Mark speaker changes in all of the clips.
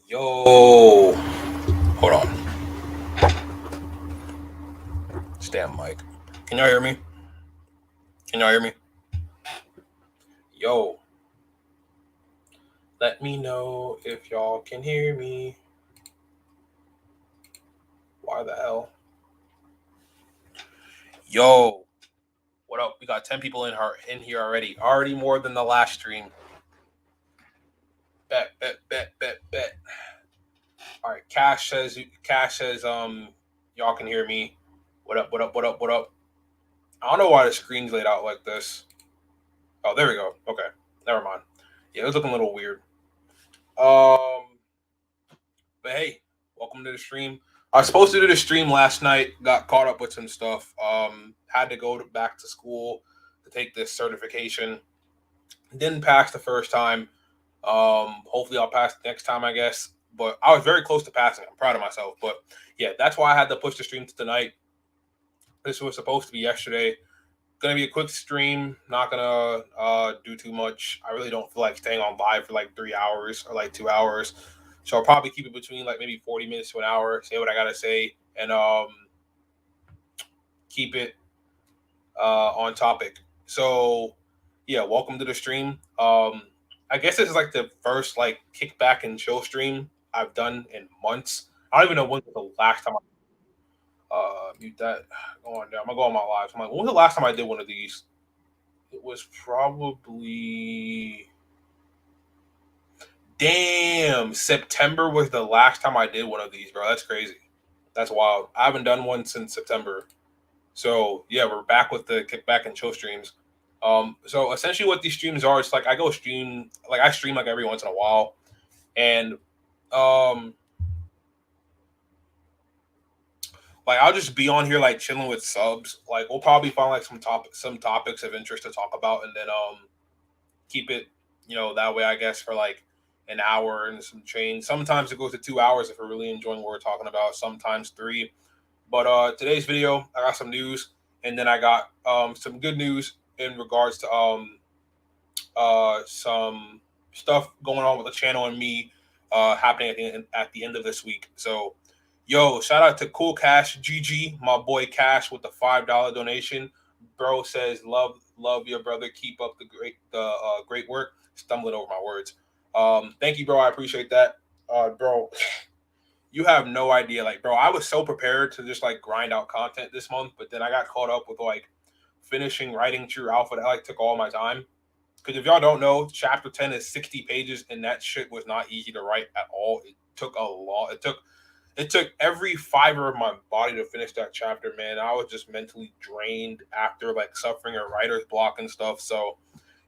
Speaker 1: Yo, hold on. Stand mic. Can y'all hear me? Can y'all hear me? Yo, let me know if y'all can hear me. Why the hell? Yo, what up? We got 10 people in here already. Already more than the last stream. Bet. All right, Cash says y'all can hear me. What up? I don't know why the screen's laid out like this. Oh, there we go. Okay. Never mind. Yeah, it was looking a little weird. Um But hey, welcome to the stream. I was supposed to do the stream last night. Got caught up with some stuff. Had to go back to school to take this certification. Didn't pass the first time. Hopefully I'll pass next time, I guess. But I was very close to passing. I'm proud of myself. But yeah, that's why I had to push the stream to tonight. This was supposed to be yesterday. Gonna be a quick stream. Not gonna do too much. I really don't feel like staying on live for like 3 hours or like 2 hours. So I'll probably keep it between like maybe 40 minutes to an hour. Say what I gotta say and keep it on topic. So yeah, welcome to the stream. I guess this is like the first like kickback and chill stream I've done in months. I don't even know when was the last time mute that. Go on down. I'm gonna go on my lives. I'm like, when was the last time I did one of these? It was probably damn September was the last time I did one of these, bro. That's crazy. That's wild. I haven't done one since September. So yeah, we're back with the kickback and chill streams. So essentially what these streams are, it's like I stream like every once in a while. And um like I'll just be on here like chilling with subs. Like we'll probably find like some topics of interest to talk about and then keep it, that way I guess for like an hour and some change. Sometimes it goes to 2 hours if we're really enjoying what we're talking about, sometimes three. But today's video, I got some news and then I got some good news in regards to some stuff going on with the channel and me happening at the end of this week. So yo, shout out to Cool Cash GG, my boy Cash with the $5 donation. Bro says love your brother. Keep up the great work. Stumbling over my words. Thank you, bro. I appreciate that. Bro, you have no idea. Like, bro, I was so prepared to just like grind out content this month, but then I got caught up with like finishing writing True Alpha. That like took all my time. Because if y'all don't know, chapter 10 is 60 pages, and that shit was not easy to write at all. It took a lot. It took every fiber of my body to finish that chapter, man. I was just mentally drained after like suffering a writer's block and stuff. So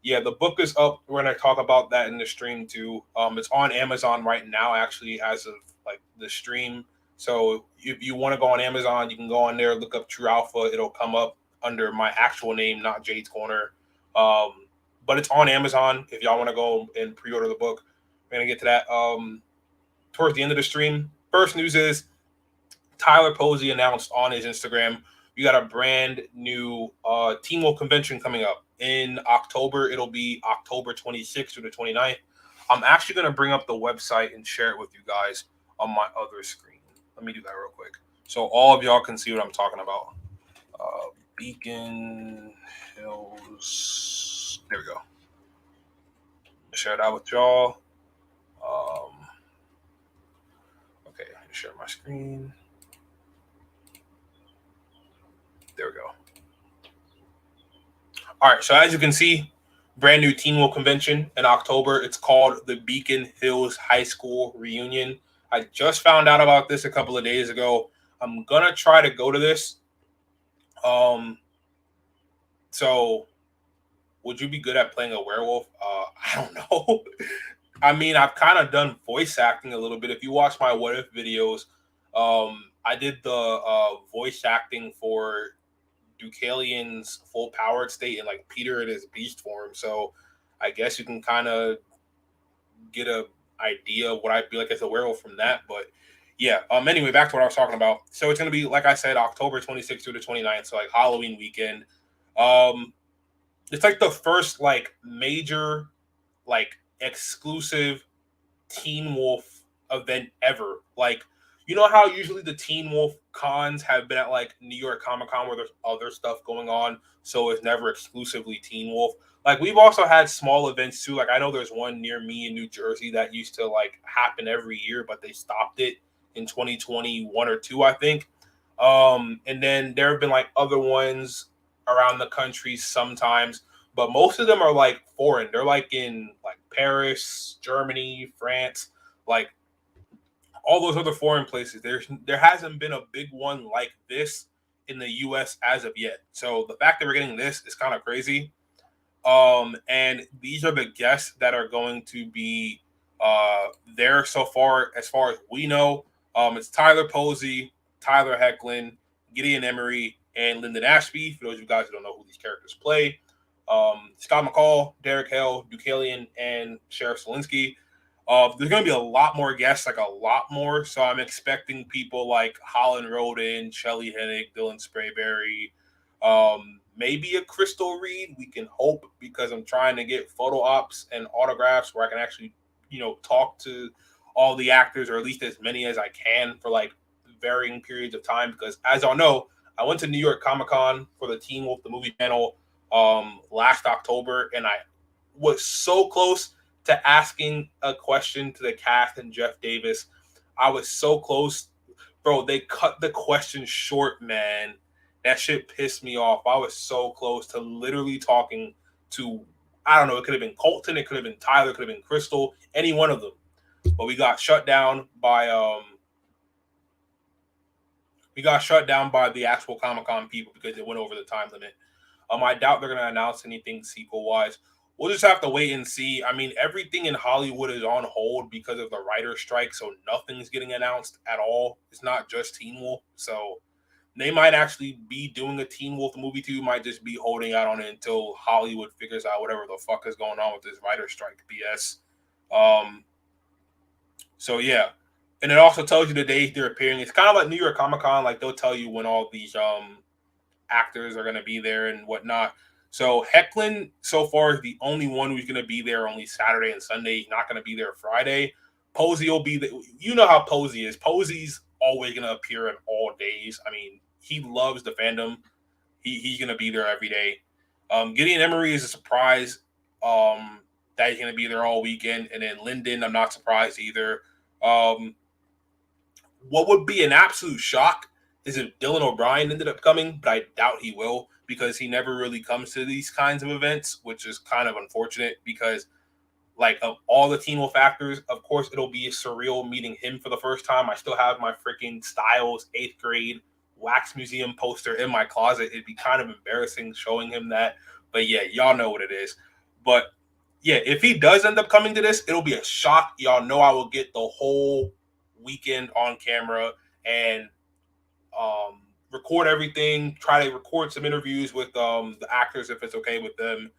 Speaker 1: yeah, the book is up. We're gonna talk about that in the stream too. It's on Amazon right now, actually, as of like the stream. So if you want to go on Amazon, you can go on there, look up True Alpha. It'll come up under my actual name, not Jades Corner. Um, but it's on Amazon if y'all want to go and pre-order the book. We're gonna get to that towards the end of the stream. First news is Tyler Posey announced on his Instagram we got a brand new Teen Wolf convention coming up in October. It'll be October 26th through the 29th. I'm actually going to bring up the website and share it with you guys on my other screen. Let me do that real quick so all of y'all can see what I'm talking about. Beacon Hills. There we go. Share that with y'all. Okay, share my screen. There we go. All right, so as you can see, brand new Teen Wolf convention in October. It's called the Beacon Hills High School Reunion. I just found out about this a couple of days ago. I'm gonna try to go to this. So would you be good at playing a werewolf? I don't know. I mean, I've kind of done voice acting a little bit. If you watch my What If videos, I did the voice acting for Deucalion's full powered state and like Peter in his beast form. So I guess you can kind of get a idea of what I'd be like as a werewolf from that. But yeah, anyway, back to what I was talking about. So it's gonna be, like I said, October 26th through the 29th, so like Halloween weekend. It's like the first like major like exclusive Teen Wolf event ever. Like, you know how usually the Teen Wolf cons have been at like New York Comic Con where there's other stuff going on, so it's never exclusively Teen Wolf. Like we've also had small events too. Like I know there's one near me in New Jersey that used to like happen every year, but they stopped it in 2021 or two, I think. And then there have been like other ones around the country sometimes, but most of them are like foreign. They're like in like Paris, Germany, France, like all those other foreign places. There hasn't been a big one like this in the US as of yet. So the fact that we're getting this is kind of crazy. And these are the guests that are going to be there so far, as far as we know. It's Tyler Posey, Tyler Hecklin, Gideon Emery, and Lyndon Ashby. For those of you guys who don't know who these characters play, Scott McCall, Derek Hale, Deucalion, and Sheriff Selinsky. There's going to be a lot more guests, like a lot more. So I'm expecting people like Holland Roden, Shelly Hennig, Dylan Sprayberry, maybe a Crystal Reed. We can hope, because I'm trying to get photo ops and autographs where I can actually, talk to all the actors, or at least as many as I can for like varying periods of time. Because as y'all know, I went to New York Comic Con for the Teen Wolf the movie panel last October, and I was so close to asking a question to the cast and Jeff Davis. I was so close, bro. They cut the question short, man. That shit pissed me off. I was so close to literally talking to, I don't know, it could have been Colton, it could have been Tyler, it could have been Crystal, any one of them. But we got shut down by the actual Comic-Con people because it went over the time limit. I doubt they're gonna announce anything sequel wise. We'll just have to wait and see. I mean, everything in Hollywood is on hold because of the writer's strike, so nothing's getting announced at all. It's not just Teen Wolf, so they might actually be doing a Teen Wolf movie too. Might just be holding out on it until Hollywood figures out whatever the fuck is going on with this writer's strike BS. So yeah, and it also tells you the days they're appearing. It's kind of like New York Comic Con. Like they'll tell you when all these actors are going to be there and whatnot. So Hecklin so far is the only one who's going to be there only Saturday and Sunday. He's not going to be there Friday. Posey will be there. You know how Posey is. Posey's always going to appear on all days. I mean, he loves the fandom. He's going to be there every day. Gideon Emery is a surprise that he's going to be there all weekend. And then Lyndon, I'm not surprised either. What would be an absolute shock is if Dylan O'Brien ended up coming, but I doubt he will because he never really comes to these kinds of events, which is kind of unfortunate because, like, of all the Teen Wolf actors, of course, it'll be surreal meeting him for the first time. I still have my freaking Styles 8th grade Wax Museum poster in my closet. It'd be kind of embarrassing showing him that. But yeah, y'all know what it is. But yeah, if he does end up coming to this, it'll be a shock. Y'all know I will get the whole weekend on camera and record everything, try to record some interviews with the actors if it's okay with them.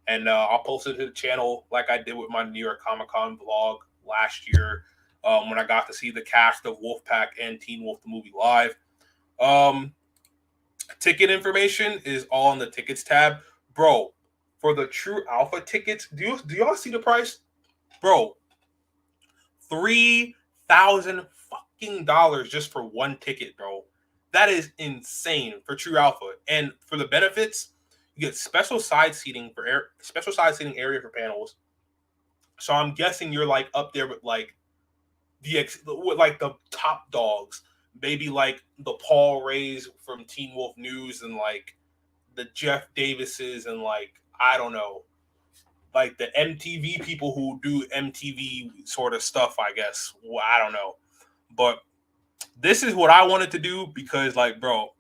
Speaker 1: And I'll post it to the channel like I did with my New York Comic Con vlog last year when I got to see the cast of Wolfpack and Teen Wolf the movie live. Ticket information is all on the tickets tab. Bro, for the True Alpha tickets, do y'all see the price? Bro, $3,000 just for one ticket, bro. That is insane for True Alpha. And for the benefits, you get special side seating area for panels. So I'm guessing you're like up there with like the top dogs, maybe like the Paul Rays from Teen Wolf News and like the Jeff Davises and like I don't know, like the MTV people who do MTV sort of stuff. I guess I don't know, but this is what I wanted to do because like bro,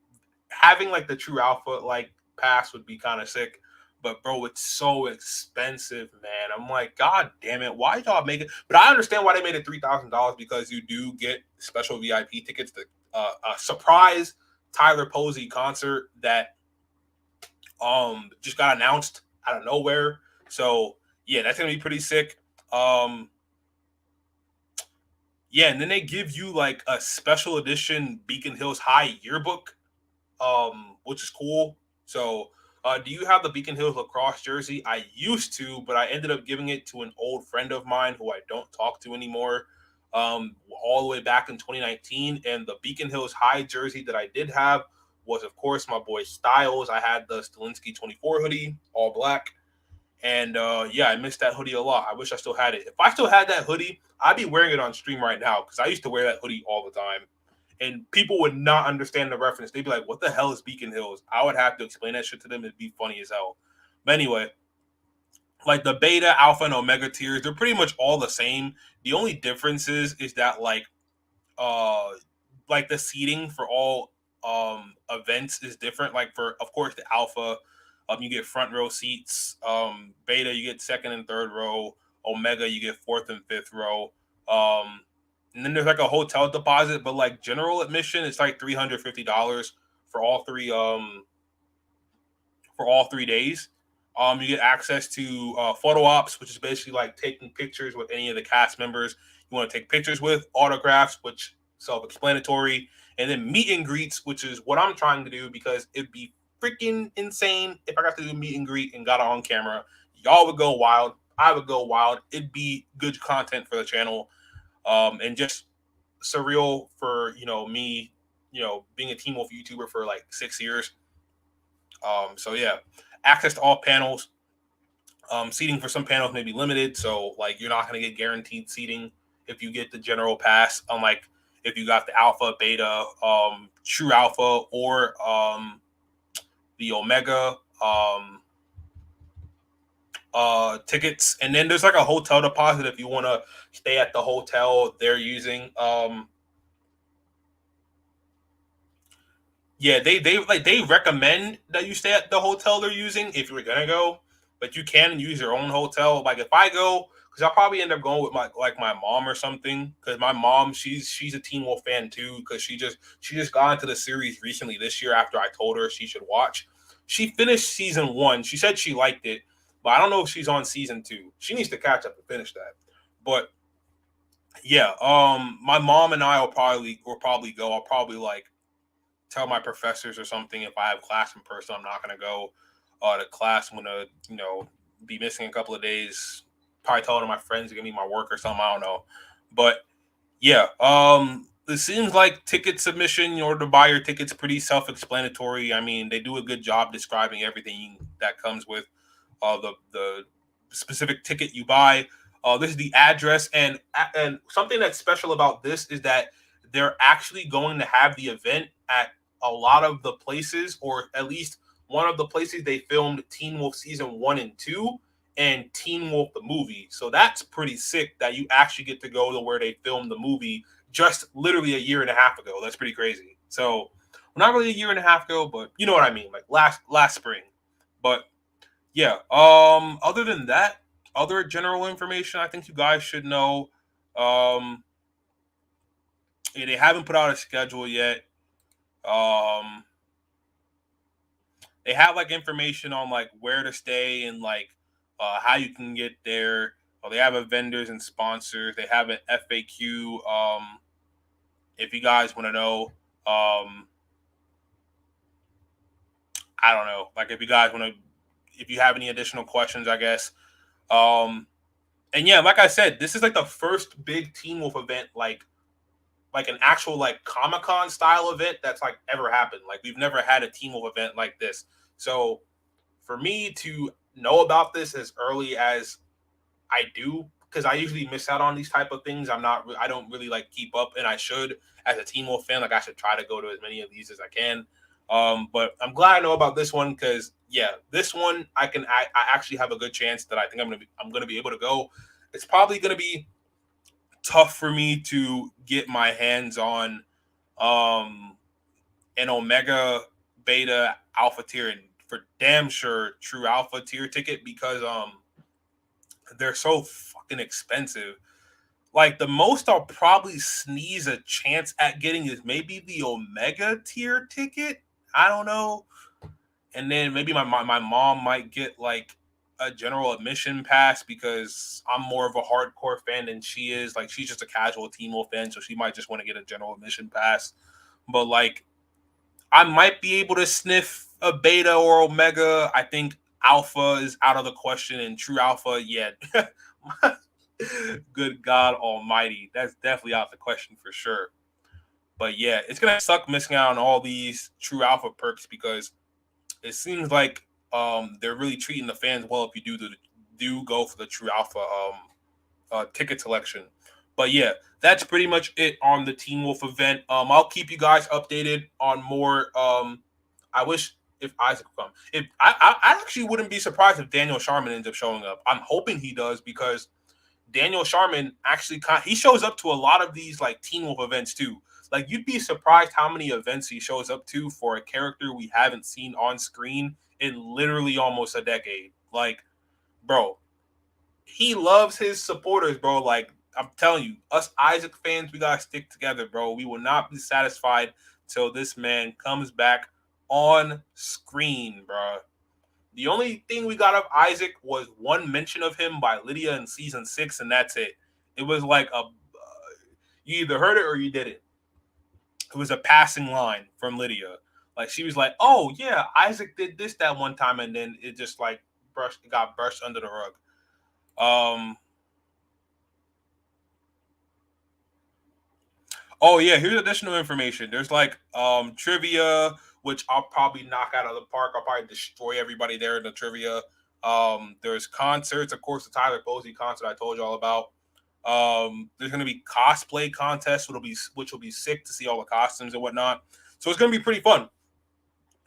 Speaker 1: having like the True Alpha like pass would be kind of sick. But bro, it's so expensive, man. I'm like, God damn it, why y'all make it? But I understand why they made it $3,000 because you do get special VIP tickets to a surprise Tyler Posey concert that just got announced out of nowhere. So yeah, that's gonna be pretty sick. Yeah, and then they give you like a special edition Beacon Hills High yearbook, which is cool. So, do you have the Beacon Hills lacrosse jersey? I used to, but I ended up giving it to an old friend of mine who I don't talk to anymore. all the way back in 2019. And the Beacon Hills High jersey that I did have was, of course, my boy Styles. I had the Stilinski 24 hoodie, all black. And yeah, I missed that hoodie a lot. I wish I still had it. If I still had that hoodie, I'd be wearing it on stream right now because I used to wear that hoodie all the time. And people would not understand the reference. They'd be like, what the hell is Beacon Hills? I would have to explain that shit to them. It'd be funny as hell. But anyway, like the beta, alpha, and omega tiers, they're pretty much all the same. The only difference is that uh like the seating for all events is different. Like for, of course, the alpha, you get front row seats. Beta, you get second and third row. Omega, you get fourth and fifth row. And then there's like a hotel deposit, but like general admission, it's like $350 for all three days. You get access to photo ops, which is basically like taking pictures with any of the cast members you want to take pictures with, autographs, which self-explanatory, and then meet and greets, which is what I'm trying to do because it'd be freaking insane if I got to do a meet and greet and got it on camera. Y'all would go wild. I would go wild. It'd be good content for the channel, and just surreal for me, being a Teen Wolf YouTuber for like 6 years. So yeah, access to all panels. Seating for some panels may be limited, so like you're not going to get guaranteed seating if you get the general pass. Unlike if you got the alpha, beta, true alpha, or the omega tickets. And then there's like a hotel deposit if you want to stay at the hotel they're using. Yeah, they recommend that you stay at the hotel they're using if you're gonna go, but you can use your own hotel. Like if I go, because I'll probably end up going with my mom or something. Because my mom, she's a Teen Wolf fan too. Because she just got into the series recently this year after I told her she should watch. She finished season 1. She said she liked it, but I don't know if she's on season 2. She needs to catch up and finish that. But yeah, my mom and I will probably go. I'll probably like tell my professors or something if I have class in person. I'm not gonna go to class. I'm gonna be missing a couple of days. Probably tell one of my friends to give me my work or something. I don't know, but yeah. It seems like ticket submission in order to buy your tickets pretty self-explanatory. I mean, they do a good job describing everything that comes with the specific ticket you buy. This is the address, and something that's special about this is that they're actually going to have the event at a lot of the places, or at least one of the places they filmed Teen Wolf season 1 and 2 and Teen Wolf the movie. So that's pretty sick that you actually get to go to where they filmed the movie just literally a year and a half ago. That's pretty crazy. So, well, not really a year and a half ago, but you know what I mean, like last spring. But yeah, other than that, other general information I think you guys should know. Yeah, they haven't put out a schedule yet. Um, they have like information on like where to stay and like how you can get there. They have a vendors and sponsors. They have an FAQ. If you guys want to know, I don't know. Like if you guys want to, if you have any additional questions, I guess. And yeah, like I said, this is like the first big Teen Wolf event, like an actual like Comic-Con style event that's like ever happened. Like we've never had a Teen Wolf event like this. So for me to know about this as early as I do, because I usually miss out on these type of things. I don't really like keep up, and I should as a Teen Wolf fan. Like I should try to go to as many of these as I can. But I'm glad I know about this one because yeah, this one I actually have a good chance that I think I'm gonna be able to go. It's probably gonna be tough for me to get my hands on an Omega, Beta, Alpha tier, and for damn sure True Alpha tier ticket because they're so fucking expensive. Like the most I'll probably sneeze a chance at getting is maybe the Omega tier ticket. I don't know. And then maybe my mom might get like a general admission pass because I'm more of a hardcore fan than she is. Like she's just a casual Teen Wolf fan, so she might just want to get a general admission pass. But like I might be able to sniff a beta or omega. I think alpha is out of the question, and true alpha, yeah. Good God Almighty, that's definitely out the question for sure. But yeah, it's gonna suck missing out on all these True Alpha perks because it seems like they're really treating the fans well if you do go for the True Alpha ticket selection. But yeah, that's pretty much it on the Teen Wolf event. I'll keep you guys updated on more. I wish if Isaac would come. If I actually wouldn't be surprised if Daniel Sharman ends up showing up. I'm hoping he does because Daniel Sharman actually he shows up to a lot of these like Teen Wolf events too. Like you'd be surprised how many events he shows up to for a character we haven't seen on screen in literally almost a decade. Like, bro, he loves his supporters, bro. Like I'm telling you, us Isaac fans, we gotta stick together, bro. We will not be satisfied till this man comes back on screen, bro. The only thing we got of Isaac was one mention of him by Lydia in season 6, and that's it. It was like you either heard it or you didn't. It was a passing line from Lydia. Like she was like, "Oh yeah, Isaac did this that one time," and then it just like got brushed under the rug. Um, Oh yeah, here's additional information. There's like trivia, which I'll probably knock out of the park. I'll probably destroy everybody there in the trivia. There's concerts, of course, the Tyler Posey concert I told you all about. There's gonna be cosplay contests, which will be sick to see all the costumes and whatnot. So it's gonna be pretty fun.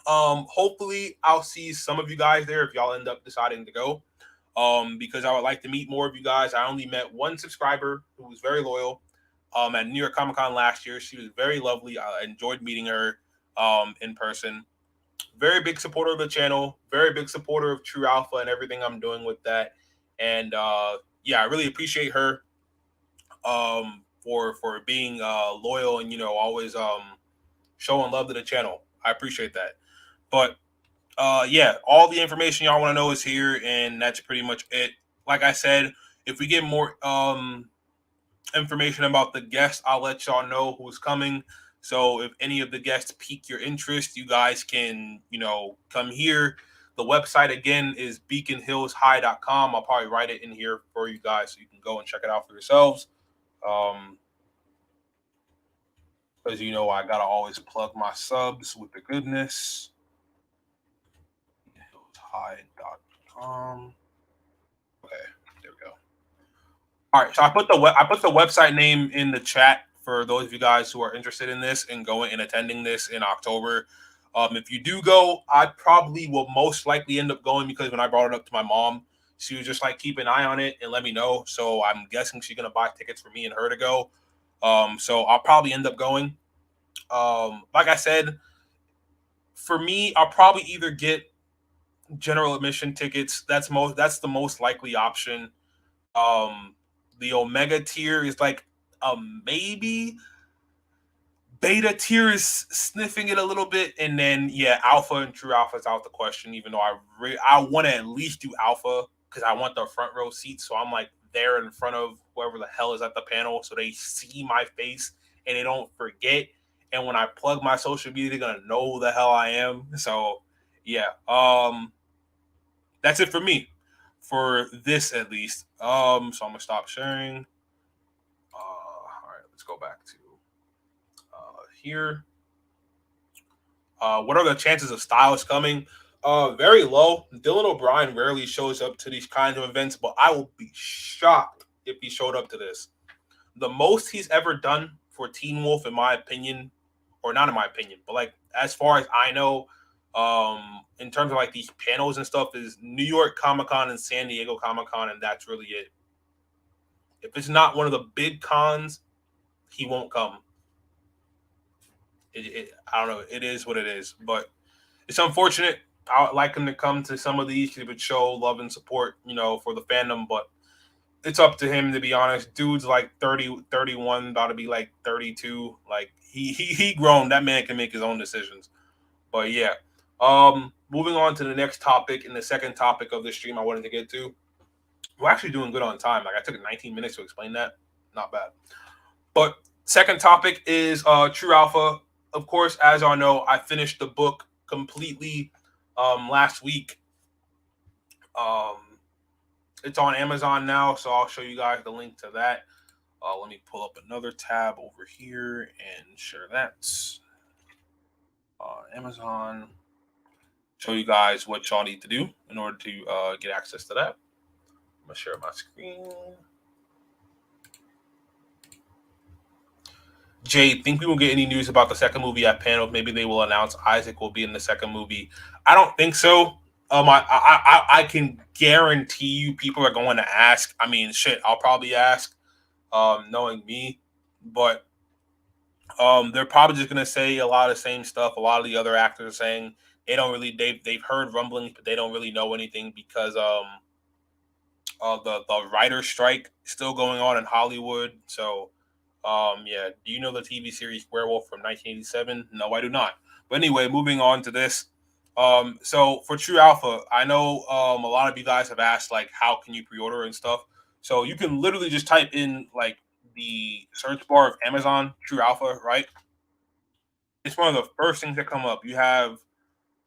Speaker 1: Hopefully I'll see some of you guys there if y'all end up deciding to go. Because I would like to meet more of you guys. I only met one subscriber who was very loyal at New York Comic Con last year. She was very lovely. I enjoyed meeting her in person. Very big supporter of the channel. Very big supporter of True Alpha and everything I'm doing with that. And yeah, I really appreciate her for being loyal and always showing love to the channel. I appreciate that. But yeah, all the information y'all want to know is here, and that's pretty much it. Like I said, if we get more information about the guests, I'll let y'all know who's coming. So if any of the guests pique your interest, you guys can, come here. The website again is beaconhillshigh.com. I'll probably write it in here for you guys so you can go and check it out for yourselves. Because I gotta always plug my subs with the goodness. High.com. Okay, there we go. All right, so I put the website name in the chat for those of you guys who are interested in this and going and attending this in October. If you do go, I probably will most likely end up going because when I brought it up to my mom, she was just like, keep an eye on it and let me know. So I'm guessing she's gonna buy tickets for me and her to go. So I'll probably end up going. Like I said, for me, I'll probably either get general admission tickets. That's the most likely option. The Omega tier is like a maybe. Beta tier is sniffing it a little bit, and then yeah, Alpha and True Alpha is out the question. Even though I want to at least do Alpha because I want the front row seats, so I'm like there in front of whoever the hell is at the panel, so they see my face and they don't forget. And when I plug my social media, they're gonna know who the hell I am. So yeah, that's it for me for this at least. So I'm gonna stop sharing. All right, let's go back to here. What are the chances of Styles coming? Very low. Dylan O'Brien rarely shows up to these kinds of events, but I will be shocked if he showed up to this. The most he's ever done for Teen Wolf, in my opinion, or not in my opinion, but like as far as I know, in terms of like these panels and stuff, is New York Comic Con and San Diego Comic Con, and that's really it. If it's not one of the big cons, he won't come. I don't know. It is what it is, but it's unfortunate. I would like him to come to some of these. He would show love and support, for the fandom, but it's up to him, to be honest. Dude's like 30, 31, about to be like 32. Like he grown. That man can make his own decisions. But yeah. Moving on to the next topic and the second topic of the stream I wanted to get to. We're actually doing good on time. Like I took 19 minutes to explain that. Not bad. But second topic is True Alpha. Of course, as y'all know, I finished the book completely last week. It's on Amazon now, so I'll show you guys the link to that. Let me pull up another tab over here and share that. Amazon. Show you guys what y'all need to do in order to get access to that. I'm gonna share my screen. Jade, think we will get any news about the second movie at panels? Maybe they will announce Isaac will be in the second movie. I don't think so. I can guarantee you people are going to ask. I mean, shit, I'll probably ask, knowing me, but they're probably just gonna say a lot of the same stuff. A lot of the other actors are saying they've heard rumblings, but they don't really know anything because the writer's strike still going on in Hollywood. So yeah, do you know the TV series Werewolf from 1987? No, I do not. But anyway, moving on to this. So for True Alpha, I know a lot of you guys have asked like how can you pre-order and stuff. So you can literally just type in like the search bar of Amazon True Alpha, right? It's one of the first things that come up. You have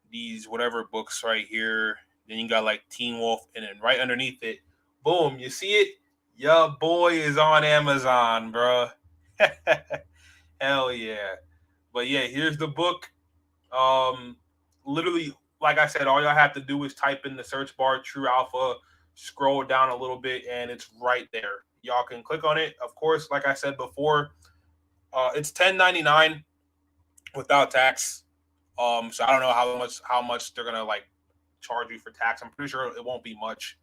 Speaker 1: these whatever books right here. Then you got like Teen Wolf, and then right underneath it, boom, you see it? Your boy is on Amazon, bro. Hell yeah. But yeah, here's the book. Um, Literally, like I said, all y'all have to do is type in the search bar True Alpha, scroll down a little bit, and it's right there. Y'all can click on it. Of course, like I said before, it's $10.99 without tax. So I don't know how much they're gonna like charge you for tax. I'm pretty sure it won't be much,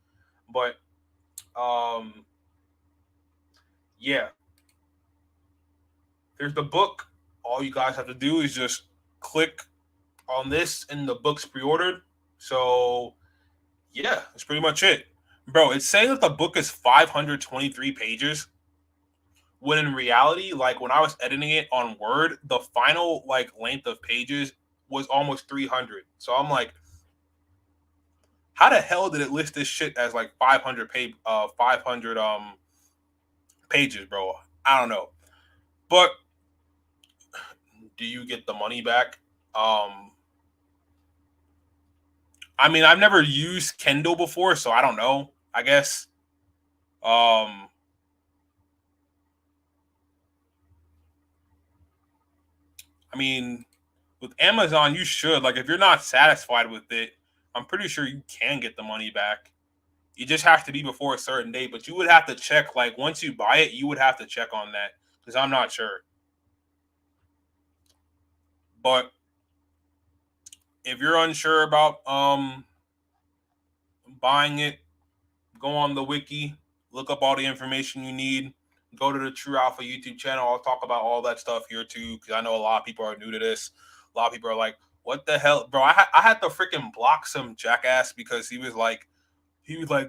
Speaker 1: but um, yeah, there's the book. All you guys have to do is just click on this, and the book's pre-ordered. So yeah, that's pretty much it, bro. It's saying that the book is 523 pages, when in reality, like when I was editing it on Word, the final like length of pages was almost 300. So I'm like, how the hell did it list this shit as like 500 pages, bro? I don't know. But do you get the money back? I mean, I've never used Kindle before, so I don't know. I guess. Um, I mean, with Amazon, you should like if you're not satisfied with it, I'm pretty sure you can get the money back. You just have to be before a certain date, but you would have to check like once you buy it, you would have to check on that because I'm not sure. But if you're unsure about buying it, go on the wiki, look up all the information you need. Go to the True Alpha YouTube channel. I'll talk about all that stuff here too, because I know a lot of people are new to this. A lot of people are like, "What the hell, bro?" I had to freaking block some jackass because he was like,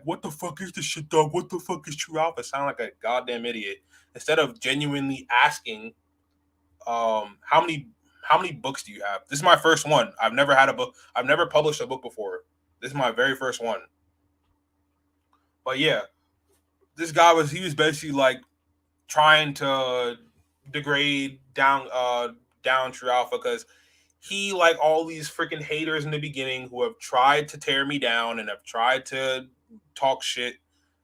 Speaker 1: "What the fuck is this shit, dog? What the fuck is True Alpha?" Sound like a goddamn idiot. Instead of genuinely asking, how many books do you have? This is my first one. I've never had a book. I've never published a book before. This is my very first one. But yeah, this guy was basically like trying to degrade down True Alpha because he like all these freaking haters in the beginning who have tried to tear me down and have tried to talk shit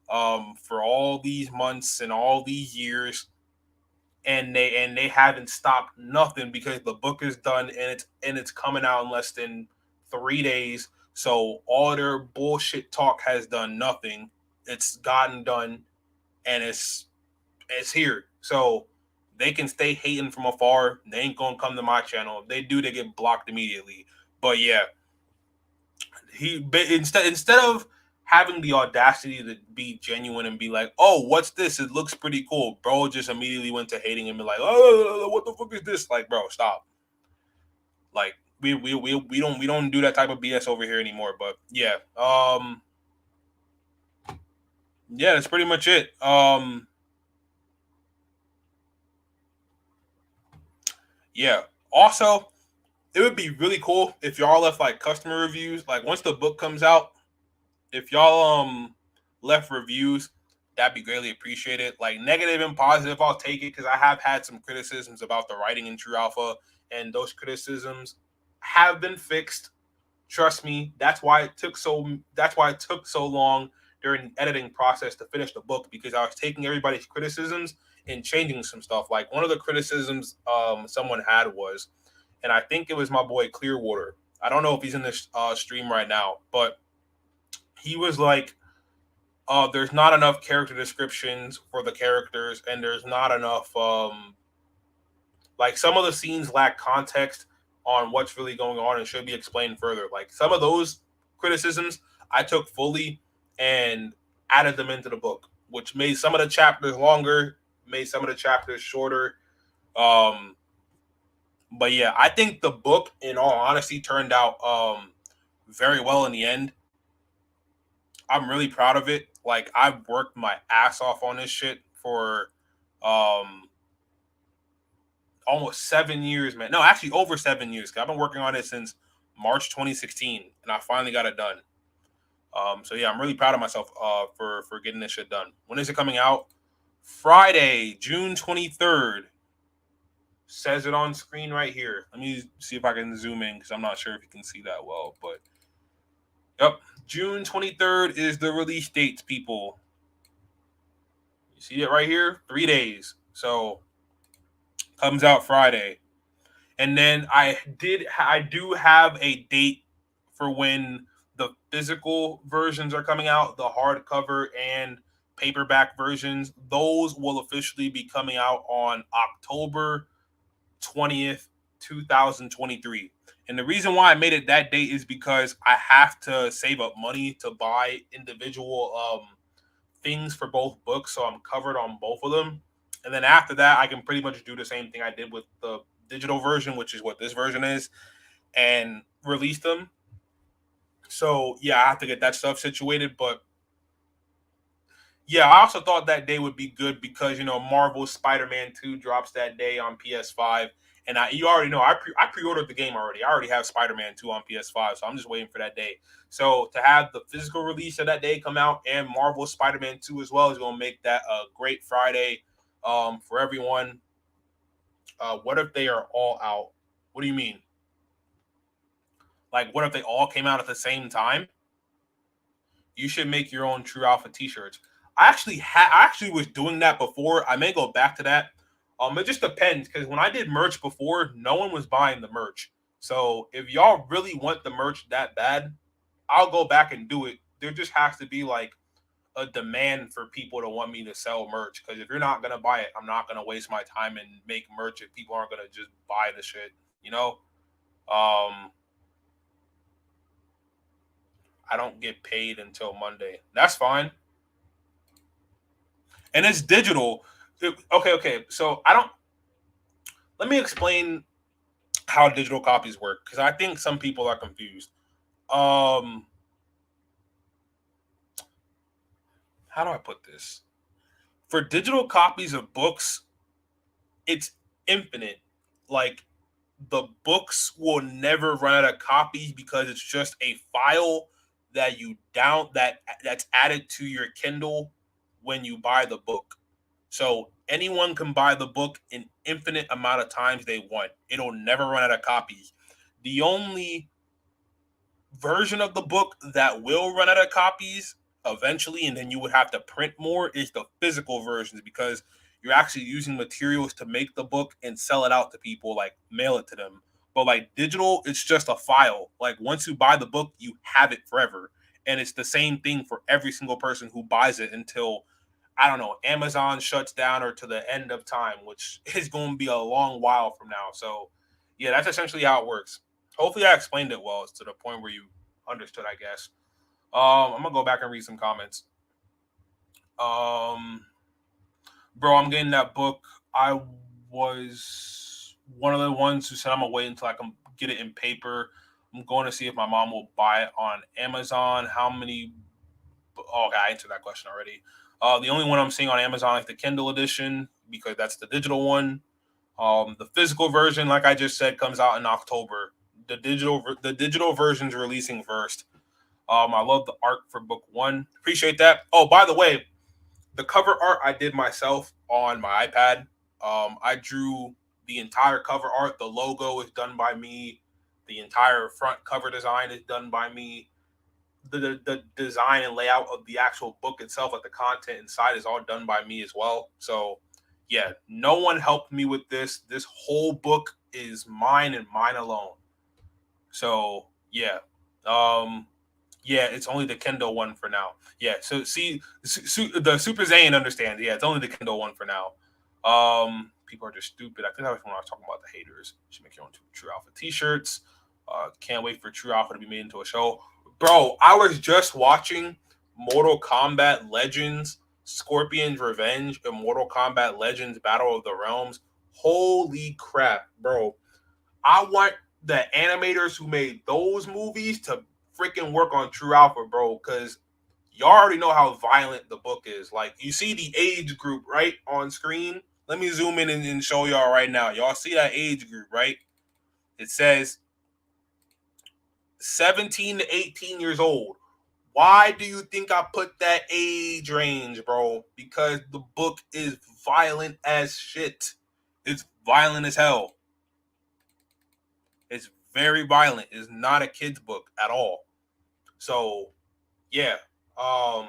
Speaker 1: for all these months and all these years, and they haven't stopped nothing because the book is done and it's coming out in less than 3 days. So all their bullshit talk has done nothing. It's gotten done, and it's here. So they can stay hating from afar. They ain't gonna come to my channel. If they do, they get blocked immediately. But yeah, instead of having the audacity to be genuine and be like, "Oh, what's this? It looks pretty cool," bro, just immediately went to hating him and like, "Oh, what the fuck is this?" Like, bro, stop. Like, we don't do that type of BS over here anymore. But yeah, yeah, that's pretty much it. Yeah. Also, it would be really cool if y'all left like customer reviews. Like once the book comes out, if y'all left reviews, that'd be greatly appreciated. Like negative and positive, I'll take it because I have had some criticisms about the writing in True Alpha, and those criticisms have been fixed. Trust me, that's why it took so long during the editing process to finish the book because I was taking everybody's criticisms and changing some stuff. Like one of the criticisms someone had was, and I think it was my boy Clearwater. I don't know if he's in this stream right now, but he was like, there's not enough character descriptions for the characters, and there's not enough like some of the scenes lack context on what's really going on and should be explained further. Like some of those criticisms I took fully and added them into the book, which made some of the chapters longer, made some of the chapters shorter. Um, but yeah, I think the book, in all honesty, turned out very well in the end. I'm really proud of it. Like I've worked my ass off on this shit for um almost 7 years, man. No, actually over 7 years. I've been working on it since March 2016, and I finally got it done. So yeah, I'm really proud of myself for getting this shit done. When is it coming out? Friday, June 23rd. Says it on screen right here. Let me see if I can zoom in because I'm not sure if you can see that well. But yep, June 23rd is the release date, people. You see it right here? 3 days. So comes out Friday. And then I do have a date for when the physical versions are coming out, the hardcover and paperback versions. Those will officially be coming out on October 20th, 2023. And the reason why I made it that date is because I have to save up money to buy individual things for both books, so I'm covered on both of them. And then after that, I can pretty much do the same thing I did with the digital version, which is what this version is, and release them. So yeah, I have to get that stuff situated. But yeah, I also thought that day would be good because Marvel's Spider-Man 2 drops that day on PS5, and you already know I pre-ordered the game already. I already have Spider-Man 2 on PS5, so I'm just waiting for that day. So to have the physical release of that day come out and Marvel's Spider-Man 2 as well is going to make that a great Friday for everyone. What if they are all out? What do you mean? Like, what if they all came out at the same time? You should make your own True Alpha T-shirts. I actually was doing that before. I may go back to that. It just depends because when I did merch before, no one was buying the merch. So if y'all really want the merch that bad, I'll go back and do it. There just has to be like a demand for people to want me to sell merch. Because if you're not gonna buy it, I'm not gonna waste my time and make merch if people aren't gonna just buy the shit. You know. I don't get paid until Monday. That's fine. And it's digital. Okay. So I don't. Let me explain how digital copies work because I think some people are confused. Um, how do I put this? For digital copies of books, it's infinite. Like the books will never run out of copies because it's just a file that that's added to your Kindle when you buy the book. So anyone can buy the book an infinite amount of times they want. It'll never run out of copies. The only version of the book that will run out of copies eventually, and then you would have to print more, is the physical versions because you're actually using materials to make the book and sell it out to people, like mail it to them. But like digital, it's just a file. Like once you buy the book, you have it forever. And it's the same thing for every single person who buys it until I don't know, Amazon shuts down or to the end of time, which is going to be a long while from now. So, yeah, that's essentially how it works. Hopefully, I explained it well to the point where you understood, I guess. I'm gonna go back and read some comments. Um, bro, I'm getting that book. I was one of the ones who said I'm gonna wait until I can get it in paper. I'm going to see if my mom will buy it on Amazon. How many? Oh, okay, I answered that question already. The only one I'm seeing on Amazon is the Kindle edition because that's the digital one. The physical version, like I just said, comes out in October. The digital version's releasing first. I love the art for book one. Appreciate that. Oh, by the way, the cover art I did myself on my iPad. I drew the entire cover art. The logo is done by me. The entire front cover design is done by me. the design and layout of the actual book itself, like the content inside, is all done by me as well. So yeah, no one helped me with this. This whole book is mine and mine alone. So yeah, um, yeah, it's only the Kindle one for now. Yeah, so see, the Super Zane understands. Yeah, it's only the Kindle one for now. People are just stupid. I think that was when I was talking about the haters. You should make your own True Alpha T-shirts. Can't wait for True Alpha to be made into a show, bro. I was just watching Mortal Kombat Legends, Scorpion's Revenge, and Mortal Kombat Legends Battle of the Realms. Holy crap, bro! I want the animators who made those movies to freaking work on True Alpha, bro, because y'all already know how violent the book is. Like, you see the age group, right, on screen? Let me zoom in and show y'all right now. Y'all see that age group, right? It says 17 to 18 years old. Why do you think I put that age range, bro? Because the book is violent as shit. It's violent as hell. It's very violent. It's not a kid's book at all. So yeah, um,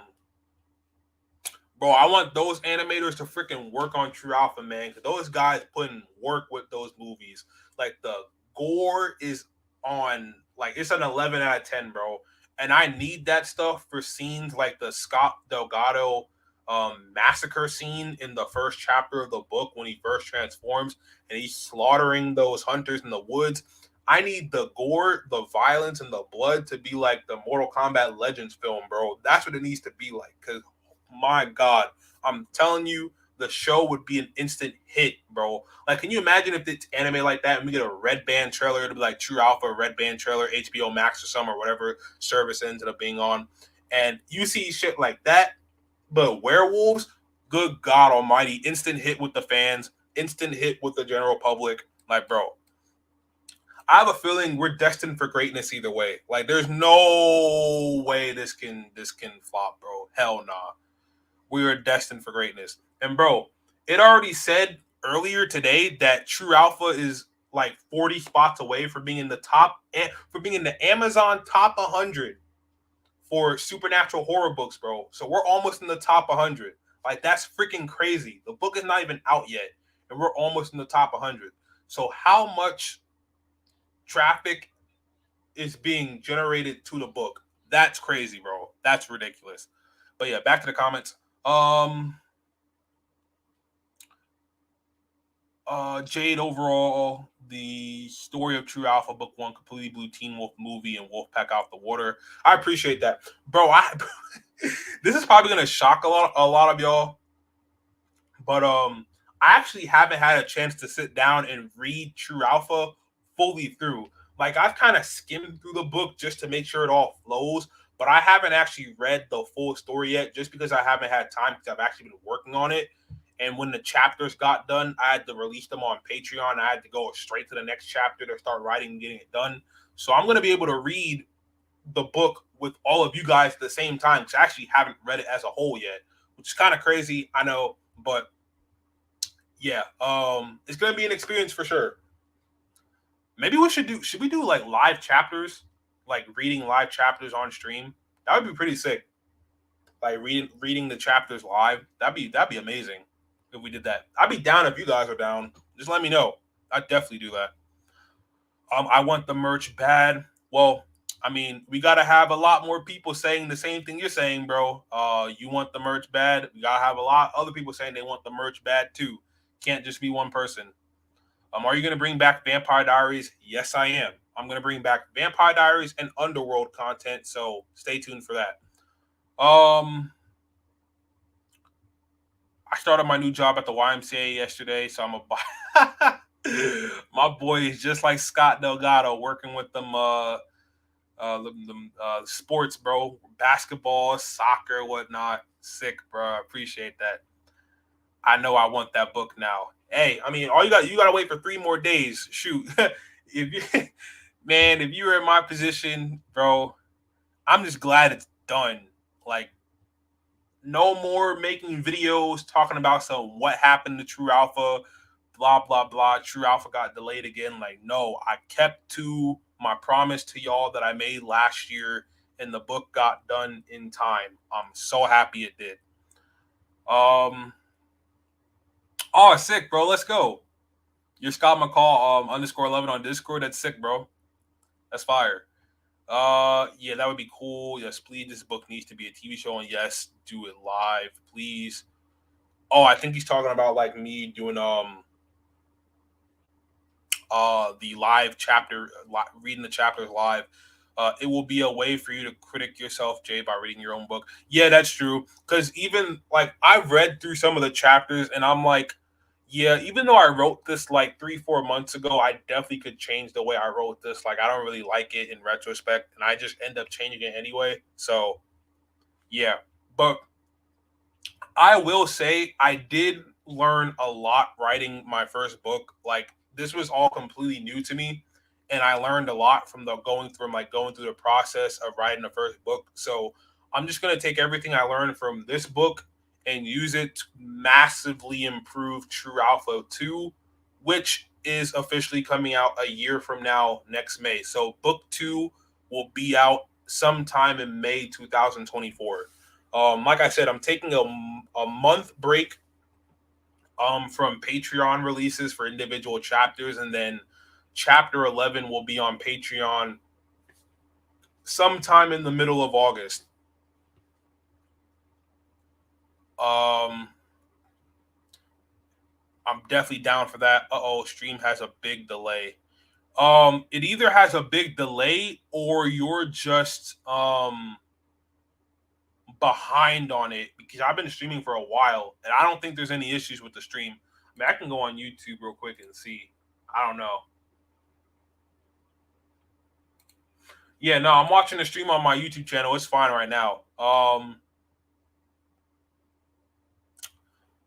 Speaker 1: bro, I want those animators to freaking work on True Alpha, man. Because those guys put in work with those movies. Like the gore is on, like it's an 11 out of 10, bro. And I need that stuff for scenes like the Scott Delgado massacre scene in the first chapter of the book when he first transforms and he's slaughtering those hunters in the woods. I need the gore, the violence, and the blood to be like the Mortal Kombat Legends film, bro. That's what it needs to be like. Because my God, I'm telling you, the show would be an instant hit, bro. Like, can you imagine if it's anime like that and we get a red band trailer? It'll be like True Alpha, red band trailer, HBO Max or some or whatever service ended up being on. And you see shit like that, but werewolves, good God almighty, instant hit with the fans, instant hit with the general public. Like, bro, I have a feeling we're destined for greatness either way. Like, there's no way this can flop, bro. Hell nah. We are destined for greatness. And bro, it already said earlier today that True Alpha is like 40 spots away from being in the top for being in the Amazon top 100 for supernatural horror books, bro. So we're almost in the top 100. Like, that's freaking crazy. The book is not even out yet and we're almost in the top 100. So how much traffic is being generated to the book? That's crazy, bro. That's ridiculous. But yeah, back to the comments. Jade, overall, the story of True Alpha Book 1 completely blew Teen Wolf movie and Wolfpack out the water. I appreciate that. Bro, this is probably gonna shock a lot of y'all, but I actually haven't had a chance to sit down and read True Alpha fully through. Like, I've kind of skimmed through the book just to make sure it all flows, but I haven't actually read the full story yet just because I haven't had time because I've actually been working on it. And when the chapters got done, I had to release them on Patreon. I had to go straight to the next chapter to start writing and getting it done. So I'm going to be able to read the book with all of you guys at the same time because I actually haven't read it as a whole yet, which is kind of crazy, I know, but yeah, it's going to be an experience for sure. Maybe should we do like live chapters, like reading live chapters on stream? That would be pretty sick. Like reading the chapters live. That'd be amazing if we did that. I'd be down if you guys are down. Just let me know. I'd definitely do that. I want the merch bad. Well, I mean, we gotta have a lot more people saying the same thing you're saying, bro. You want the merch bad. We gotta have a lot other people saying they want the merch bad too. Can't just be one person. Are you gonna bring back Vampire Diaries? Yes, I am. I'm gonna bring back Vampire Diaries and Underworld content. So stay tuned for that. I started my new job at the YMCA yesterday, so I'm a my boy is just like Scott Delgado working with them sports, bro. Basketball, soccer, whatnot. Sick, bro. I appreciate that. I know I want that book now. Hey, I mean, you got to wait for 3 more days. Shoot, if you, man, if you were in my position, bro, I'm just glad it's done. Like, no more making videos talking about what happened to True Alpha, blah blah blah. True Alpha got delayed again. Like, no, I kept to my promise to y'all that I made last year and the book got done in time. I'm so happy it did. Oh, sick, bro. Let's go. Your Scott McCall underscore 11 on Discord. That's sick, bro. That's fire. Yeah, that would be cool. Yes, please. This book needs to be a TV show, and yes, do it live, please. Oh, I think he's talking about like me doing the live chapter, reading the chapters live. It will be a way for you to critic yourself, Jay, by reading your own book. Yeah, that's true. Because even like I've read through some of the chapters, and I'm like, yeah, even though I wrote this like 3, 4 months ago, I definitely could change the way I wrote this. Like I don't really like it in retrospect, and I just end up changing it anyway. So yeah, but I will say I did learn a lot writing my first book. Like this was all completely new to me, and I learned a lot from the going through the process of writing the first book. So I'm just gonna take everything I learned from this book and use it to massively improve True Alpha 2, which is officially coming out a year from now next May. So book 2 will be out sometime in May 2024. Like I said, I'm taking a month break from Patreon releases for individual chapters, and then chapter 11 will be on Patreon sometime in the middle of August. Um, I'm definitely down for that. Stream has a big delay. It either has a big delay or you're just behind on it because I've been streaming for a while and I don't think there's any issues with the stream. I mean, I can go on YouTube real quick and see. I don't know. Yeah, no, I'm watching the stream on my YouTube channel. It's fine right now.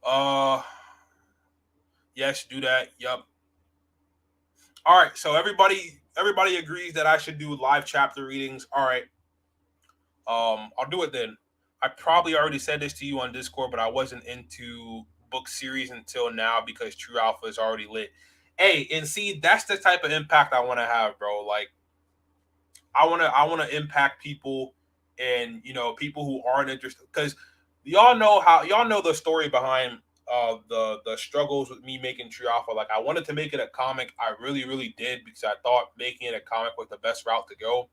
Speaker 1: Uh, yes, do that. Yup. All right. So everybody agrees that I should do live chapter readings. All right. I'll do it then. I probably already said this to you on Discord, but I wasn't into book series until now because True Alpha is already lit. Hey, and see, that's the type of impact I want to have, bro. Like, I want to impact people, and people who aren't interested because y'all know the story behind the struggles with me making True Alpha. Like, I wanted to make it a comic. I really did because I thought making it a comic was the best route to go,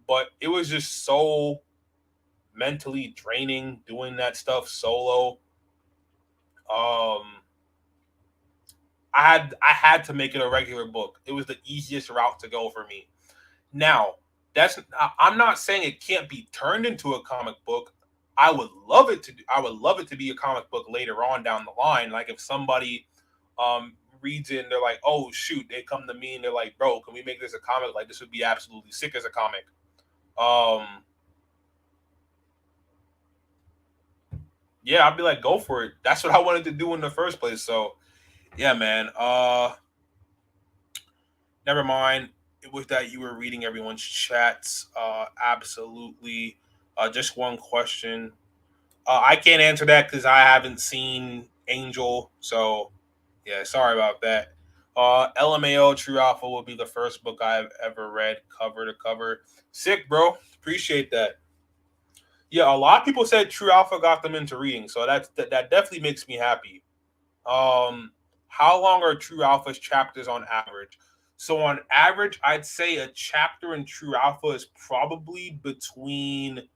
Speaker 1: but it was just so mentally draining doing that stuff solo. Um, I had to make it a regular book. It was the easiest route to go for me. Now, I'm not saying it can't be turned into a comic book. I would love it to be a comic book later on down the line. Like if somebody reads it and they're like, "Oh shoot," they come to me and they're like, "Bro, can we make this a comic? Like this would be absolutely sick as a comic." Um, yeah, I'd be like, "Go for it." That's what I wanted to do in the first place. So, yeah, man. Never mind. It was that you were reading everyone's chats. Absolutely. Just one question. I can't answer that because I haven't seen Angel. So, yeah, sorry about that. LMAO True Alpha will be the first book I've ever read cover to cover. Sick, bro. Appreciate that. Yeah, a lot of people said True Alpha got them into reading, so that definitely makes me happy. Um, how long are True Alpha's chapters on average? So on average, I'd say a chapter in True Alpha is probably between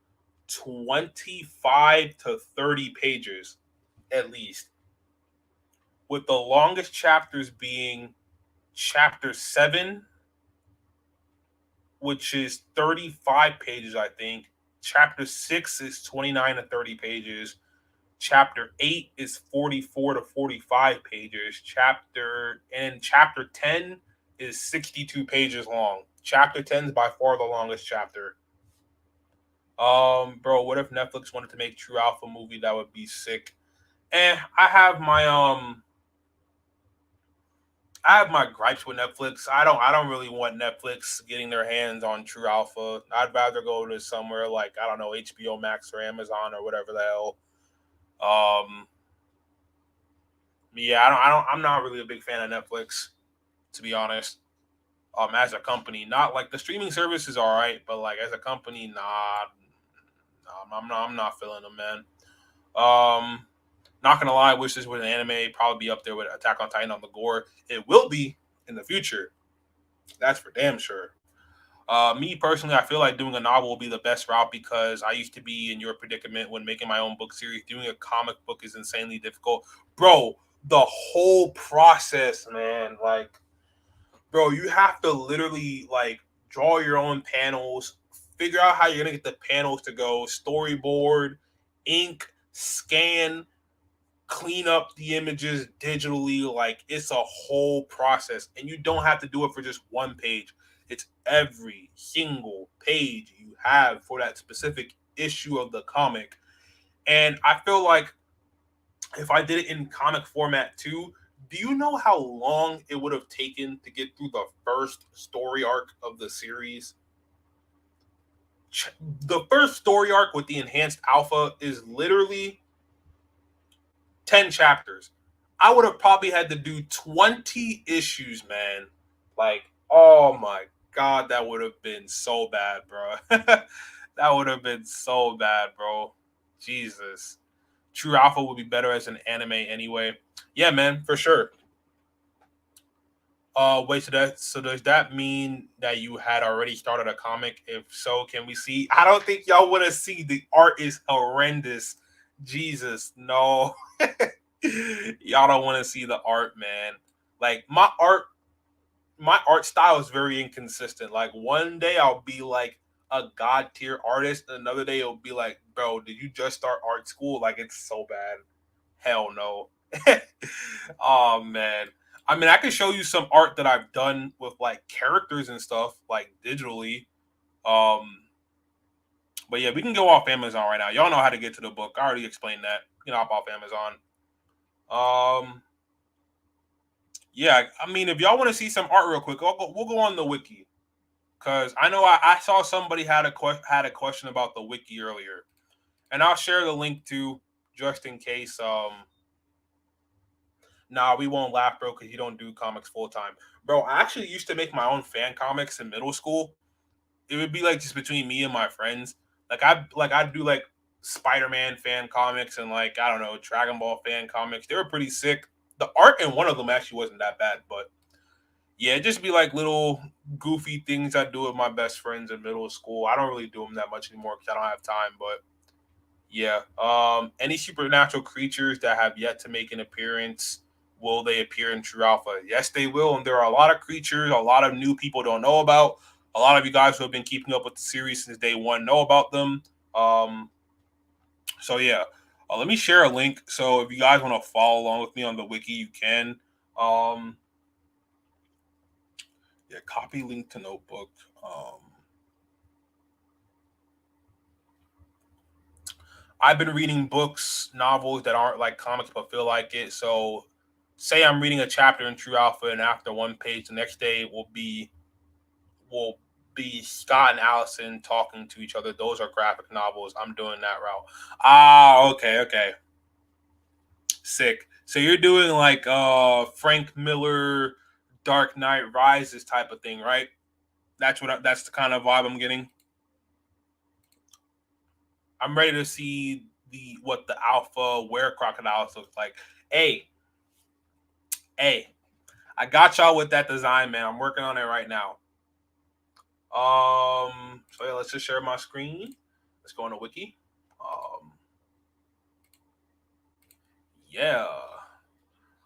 Speaker 1: 25 to 30 pages at least, with the longest chapters being chapter 7, which is 35 pages, I think. Chapter 6 is 29 to 30 pages. Chapter 8 is 44 to 45 pages. Chapter 10 is 62 pages long. Chapter 10 is by far the longest chapter. Bro, what if Netflix wanted to make True Alpha movie? That would be sick. And I have my gripes with Netflix. I don't really want Netflix getting their hands on True Alpha. I'd rather go to somewhere like, I don't know, HBO Max or Amazon or whatever the hell. Um yeah, I'm not really a big fan of Netflix, to be honest. as a company. Not like the streaming service is all right, but like as a company, nah, I'm not feeling them, man. Um, Not gonna lie, I wish this was an anime. Probably be up there with Attack on Titan on the gore. It will be in the future. That's for damn sure. Me personally, I feel like doing a novel will be the best route because I used to be in your predicament when making my own book series. Doing a comic book is insanely difficult, bro. The whole process, man. Like, bro, you have to literally like draw your own panels, figure out how you're gonna get the panels to go, storyboard, ink, scan, clean up the images digitally. Like it's a whole process, and you don't have to do it for just one page. It's every single page you have for that specific issue of the comic. And I feel like if I did it in comic format too, do you know how long it would have taken to get through the first story arc of the series? The first story arc with the enhanced alpha is literally 10 chapters. I would have probably had to do 20 issues, man. Like, oh my God, that would have been so bad, bro. That would have been so bad, bro. Jesus. True Alpha would be better as an anime anyway. Yeah, man, for sure. Wait, so does that mean that you had already started a comic? If so, can we see? I don't think y'all want to see. The art is horrendous. Jesus, no. Y'all don't want to see the art, man. Like my art style is very inconsistent. Like one day I'll be like a god tier artist, and another day it'll be like, bro, did you just start art school? Like it's so bad. Hell no. Oh man. I mean, I can show you some art that I've done with like characters and stuff, like digitally. Um, but yeah, we can go off Amazon right now. Y'all know how to get to the book. I already explained that. You know, hop off Amazon. Um, yeah, I mean, if y'all want to see some art real quick, we'll go on the wiki because I know I saw somebody had a question about the wiki earlier, and I'll share the link too, just in case. Nah, we won't laugh, bro, because you don't do comics full time, bro. I actually used to make my own fan comics in middle school. It would be like just between me and my friends. I'd do like Spider-Man fan comics and like I don't know Dragon Ball fan comics. They were pretty sick. The art in one of them actually wasn't that bad, but yeah, it'd just be like little goofy things I do with my best friends in middle school. I don't really do them that much anymore because I don't have time. But yeah, any supernatural creatures that have yet to make an appearance, will they appear in True Alpha? Yes, they will. And there are a lot of creatures, a lot of new people don't know about. A lot of you guys who have been keeping up with the series since day one know about them. Um, so yeah, let me share a link. So if you guys want to follow along with me on the wiki, you can. Um, yeah, copy link to notebook. I've been reading books, novels that aren't like comics but feel like it. So, say I'm reading a chapter in True Alpha, and after one page, the next day will be Scott and Allison talking to each other. Those are graphic novels. I'm doing that route. Ah, okay, okay, sick. So you're doing like Frank Miller, Dark Knight Rises type of thing, right? That's the kind of vibe I'm getting. I'm ready to see the what the alpha were crocodiles look like. Hey, hey, I got y'all with that design, man. I'm working on it right now. So yeah, let's just share my screen. Let's go on the wiki. Yeah.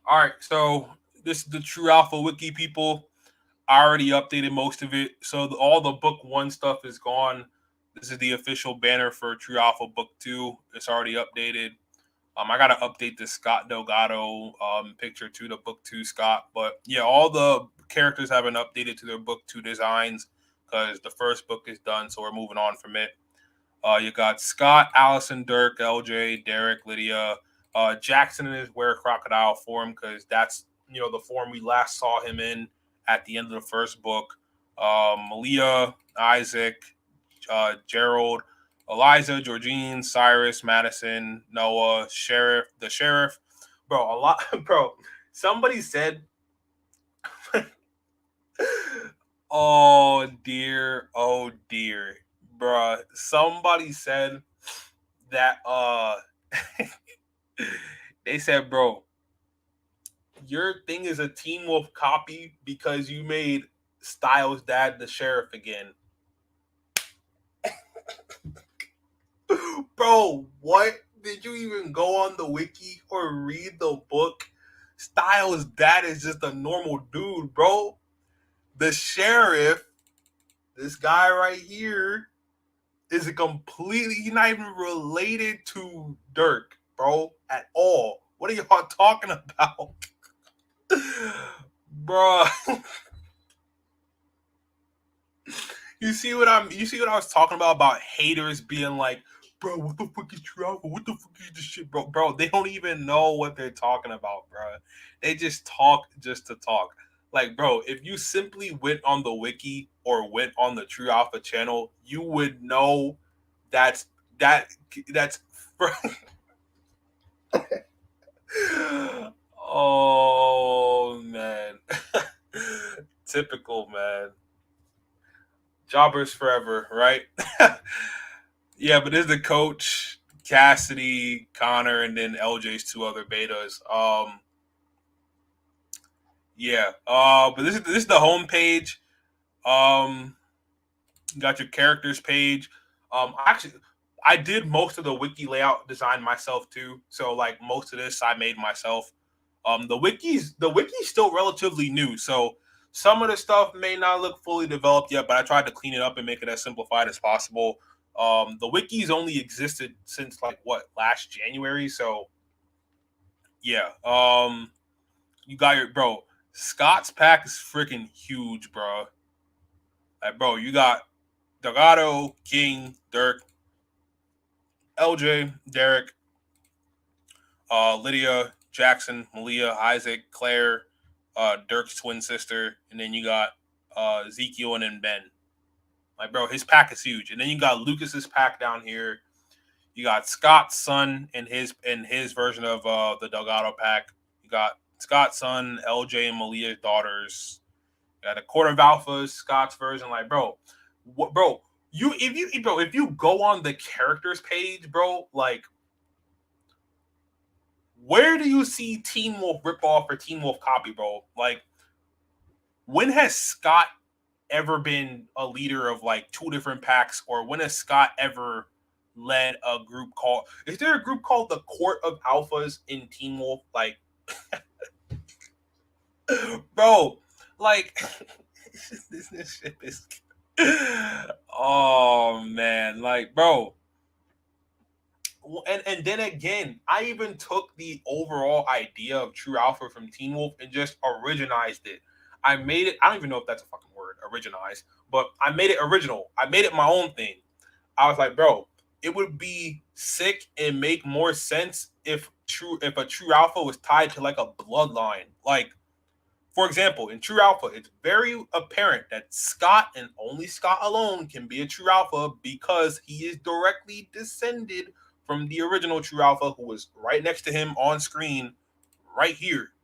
Speaker 1: All right, so this is the True Alpha wiki, people. I already updated most of it, so all the book one stuff is gone. This is the official banner for True Alpha Book Two. It's already updated. I gotta update the Scott Delgado picture to the book two Scott. But yeah, all the characters have been updated to their book two designs because the first book is done, so we're moving on from it. You got Scott, Allison, Dirk, LJ, Derek, Lydia, Jackson in his Were Crocodile form because that's the form we last saw him in at the end of the first book. Malia, Isaac, Gerald, Eliza, Georgine, Cyrus, Madison, Noah, the sheriff. Bro, a lot, bro. Somebody said, Oh dear, bruh. Somebody said that they said, bro, your thing is a Teen Wolf copy because you made Styles' dad the sheriff again. Bro, what? Did you even go on the wiki or read the book? Styles' dad is just a normal dude, bro. The sheriff, this guy right here, is a completely, he's not even related to Dirk, bro, at all. What are y'all talking about? Bro, you see what I was talking about haters being like, bro, what the fuck is travel? What the fuck is this shit, bro? Bro, they don't even know what they're talking about, bro. They just talk just to talk. Like, bro, if you simply went on the wiki or went on the True Alpha channel, you would know that's that that's oh man. Typical, man. Jobbers forever, right? Yeah, but this is the coach, Cassidy, Connor, and then LJ's two other betas. Yeah. But this is the home page. You got your characters page. Actually, I did most of the wiki layout design myself too. So like most of this I made myself. The wiki's still relatively new, so some of the stuff may not look fully developed yet, but I tried to clean it up and make it as simplified as possible. The wiki's only existed since like what, last January, so yeah. You got your bro. Scott's pack is freaking huge, bro. Like, bro, you got Delgado, King, Dirk, LJ, Derek, Lydia, Jackson, Malia, Isaac, Claire, Dirk's twin sister, and then you got Ezekiel and then Ben. Like, bro, his pack is huge. And then you got Lucas's pack down here. You got Scott's son and his version of the Delgado pack. You got Scott's son, LJ and Malia's daughters. You got a quarter of alphas, Scott's version. Like, bro, what, bro? If you go on the characters page, bro, like, where do you see Teen Wolf ripoff or Teen Wolf copy, bro? Like, when has Scott ever been a leader of like two different packs, or when has Scott ever led a group called? Is there a group called the Court of Alphas in Teen Wolf? Like, bro, like this shit is. Oh man, like, bro. And then again, I even took the overall idea of True Alpha from Teen Wolf and just originalized it. I made it. I don't even know if that's a fucking word, originalize, but I made it original. I made it my own thing. I was like, bro, it would be sick and make more sense if a True Alpha was tied to like a bloodline. Like, for example, in True Alpha, it's very apparent that Scott and only Scott alone can be a True Alpha because he is directly descended from the original True Alpha, who was right next to him on screen, right here.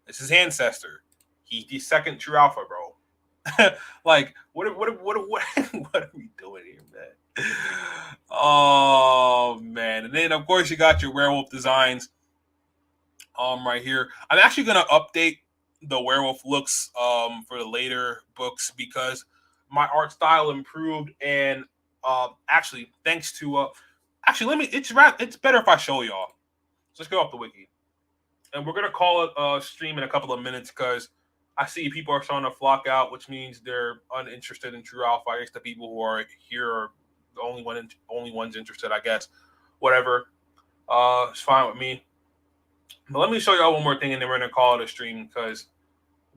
Speaker 1: It's his ancestor. He's the second True Alpha, bro. Like, what are we doing here, man? Oh man! And then of course you got your werewolf designs. Right here, I'm actually gonna update the werewolf looks for the later books because my art style improved, and actually thanks to actually let me it's better if I show y'all. So let's go off the wiki, and we're gonna call it stream in a couple of minutes because I see people are starting to flock out, which means they're uninterested in True Alpha. I guess the people who are here are the only ones interested, I guess. Whatever, it's fine with me. But let me show y'all one more thing, and then we're gonna call it a stream because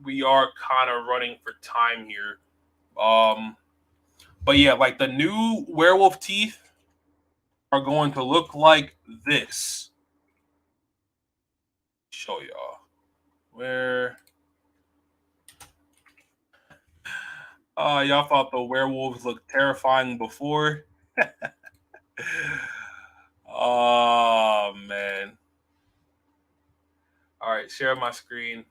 Speaker 1: we are kind of running for time here. But yeah, like the new werewolf teeth are going to look like this. Show y'all where. Y'all thought the werewolves looked terrifying before. Oh man. All right, share my screen.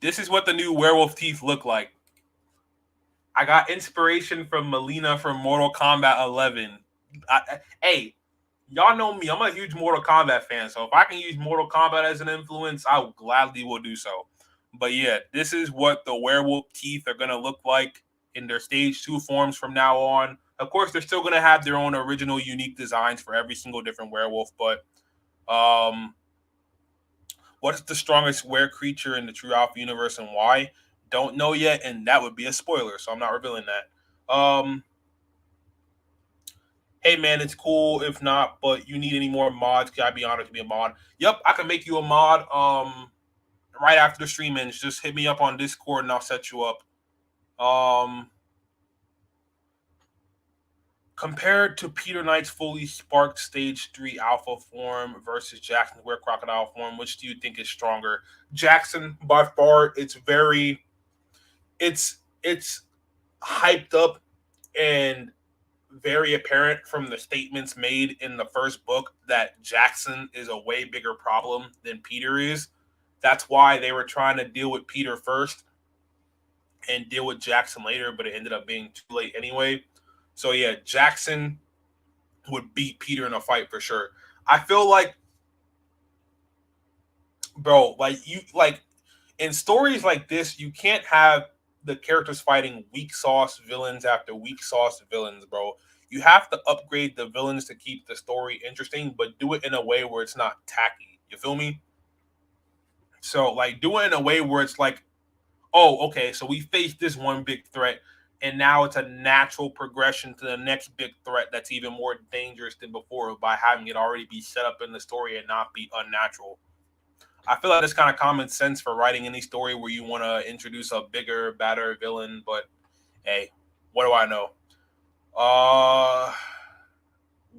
Speaker 1: This is what the new werewolf teeth look like. I got inspiration from Melina from Mortal Kombat 11. Hey, y'all know me. I'm a huge Mortal Kombat fan, so if I can use Mortal Kombat as an influence, I gladly will do so. But yeah, this is what the werewolf teeth are gonna look like in their stage 2 forms from now on. Of course, they're still gonna have their own original, unique designs for every single different werewolf. But what's the strongest were creature in the True Alpha universe and why? Don't know yet, and that would be a spoiler, so I'm not revealing that. Hey man, it's cool if not, but you need any more mods? Can I be honored to be a mod? Yep, I can make you a mod. Right after the stream ends, just hit me up on Discord and I'll set you up. Compared to Peter Knight's fully sparked Stage 3 Alpha form versus Jackson's Were Crocodile form, which do you think is stronger? Jackson, by far, it's hyped up and very apparent from the statements made in the first book that Jackson is a way bigger problem than Peter is. That's why they were trying to deal with Peter first and deal with Jackson later, but it ended up being too late anyway. So yeah, Jackson would beat Peter in a fight for sure. I feel like, bro, like in stories like this, you can't have the characters fighting weak sauce villains after weak sauce villains, bro. You have to upgrade the villains to keep the story interesting, but do it in a way where it's not tacky. You feel me? So like do it in a way where it's like, oh, okay, so we faced this one big threat, and now it's a natural progression to the next big threat that's even more dangerous than before by having it already be set up in the story and not be unnatural. I feel like that's kind of common sense for writing any story where you want to introduce a bigger, badder villain. But hey, what do I know? Uh,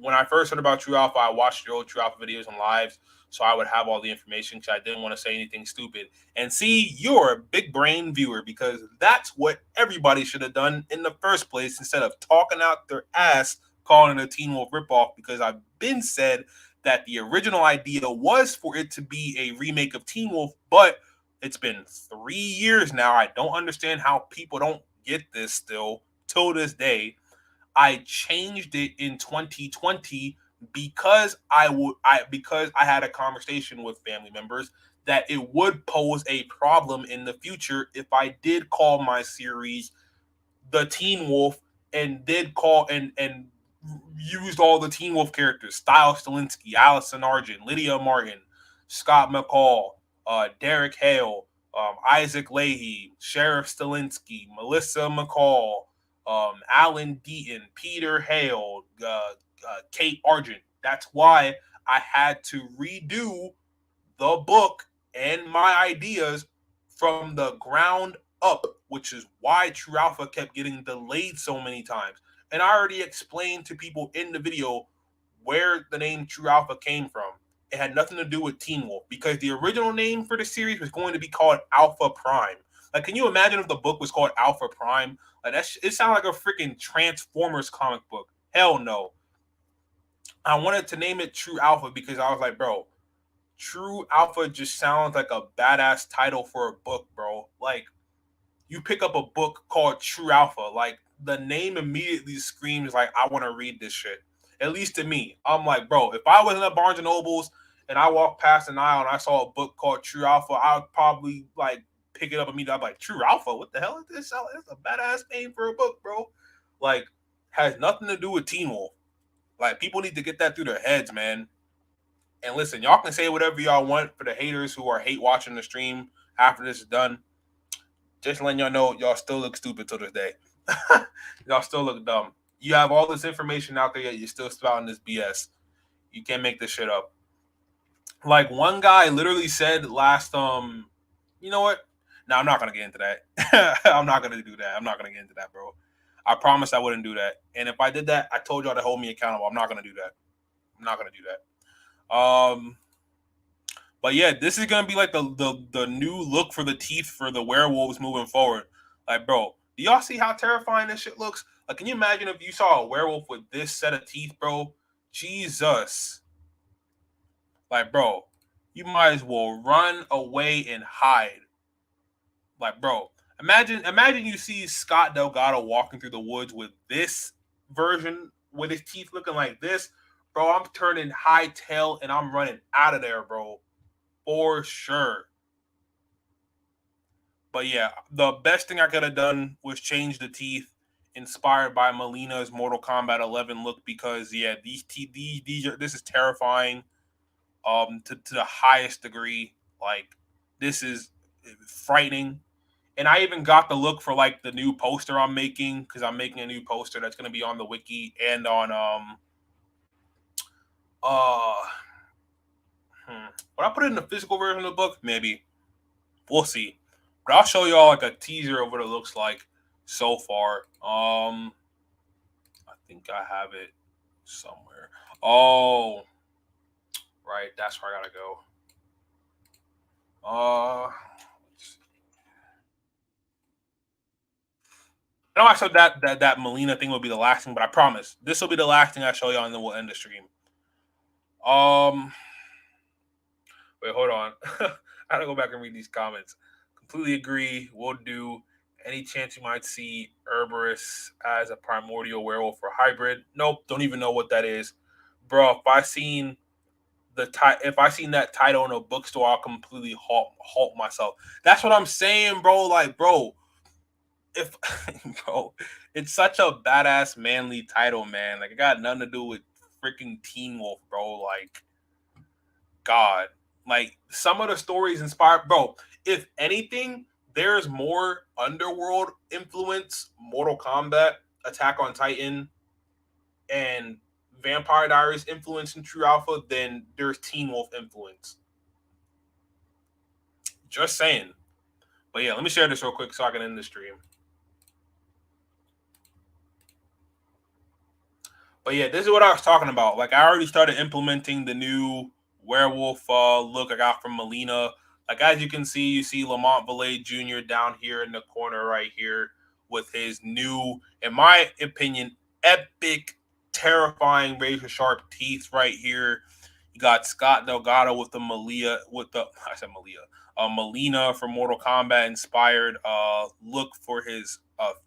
Speaker 1: when I first heard about True Alpha, I watched your old True Alpha videos and lives, so I would have all the information because I didn't want to say anything stupid. And see, you're a big brain viewer because that's what everybody should have done in the first place instead of talking out their ass calling it a Teen Wolf ripoff. Because I've been said that the original idea was for it to be a remake of Teen Wolf, but it's been 3 years now. I don't understand how people don't get this still till this day. I changed it in 2020 because because I had a conversation with family members that it would pose a problem in the future if I did call my series the Teen Wolf and did call and used all the Teen Wolf characters: Styles Stilinski, Allison Argent, Lydia Martin, Scott McCall, Derek Hale, Isaac Leahy, Sheriff Stilinski, Melissa McCall, Alan Deaton, Peter Hale, Kate Argent. That's why I had to redo the book and my ideas from the ground up, which is why True Alpha kept getting delayed so many times. And I already explained to people in the video where the name True Alpha came from. It had nothing to do with Teen Wolf because the original name for the series was going to be called Alpha Prime. Like, can you imagine if the book was called Alpha Prime? Like, it sounded like a freaking Transformers comic book. Hell no. I wanted to name it True Alpha because I was like, bro, True Alpha just sounds like a badass title for a book, bro. Like, you pick up a book called True Alpha, like the name immediately screams like I want to read this shit. At least to me, I'm like, bro, if I was in a Barnes and Nobles and I walked past an aisle and I saw a book called True Alpha, I would probably like pick it up immediately. I'm like, True Alpha, what the hell is this? It's a badass name for a book, bro. Like, has nothing to do with Teen Wolf. Like, people need to get that through their heads, man. And listen, y'all can say whatever y'all want for the haters who are hate watching the stream after this is done. Just letting y'all know, y'all still look stupid till this day. Y'all still look dumb. You have all this information out there, yet you're still spouting this BS. You can't make this shit up. Like, one guy literally said last, you know what? No, I'm not gonna get into that. I'm not gonna do that. I'm not gonna get into that, bro. I promised I wouldn't do that. And if I did that, I told y'all to hold me accountable. I'm not gonna do that. I'm not gonna do that. But yeah, this is gonna be like the new look for the teeth for the werewolves moving forward. Like, bro, do y'all see how terrifying this shit looks? Like, can you imagine if you saw a werewolf with this set of teeth, bro? Jesus. Like, bro, you might as well run away and hide. Like, bro, imagine you see Scott Delgado walking through the woods with this version, with his teeth looking like this, bro. I'm turning high tail and I'm running out of there, bro, for sure. But yeah, the best thing I could have done was change the teeth, inspired by Melina's Mortal Kombat 11 look, because yeah, these teeth, this is terrifying, to the highest degree. Like, this is frightening. And I even got the look for like the new poster I'm making, because I'm making a new poster that's going to be on the wiki and on uh would I put it in the physical version of the book? Maybe. We'll see. But I'll show y'all like a teaser of what it looks like so far. I think I have it somewhere. Oh, right, that's where I gotta go. I know I said that Melina thing will be the last thing, but I promise this will be the last thing I show y'all, and then we'll end the stream. Wait, hold on. I gotta go back and read these comments. Completely agree. Will do. Any chance you might see Herberus as a primordial werewolf or hybrid? Nope. Don't even know what that is, bro. If I seen that title in a bookstore, I'll completely halt myself. That's what I'm saying, bro. Like, bro, if bro, it's such a badass manly title, man. Like, it got nothing to do with freaking Teen Wolf, bro. Like, God, like some of the stories inspired, bro. If anything, there's more underworld influence, Mortal Kombat, Attack on Titan, and Vampire Diaries influence in True Alpha than there's Teen Wolf influence. Just saying. But yeah, let me share this real quick so I can end the stream. But yeah, this is what I was talking about. Like, I already started implementing the new werewolf look I got from Melina. Like, as you can see, you see Lamont Valet Jr. down here in the corner right here with his new, in my opinion, epic, terrifying razor sharp teeth right here. You got Scott Delgado with the Melina from Mortal Kombat inspired look for his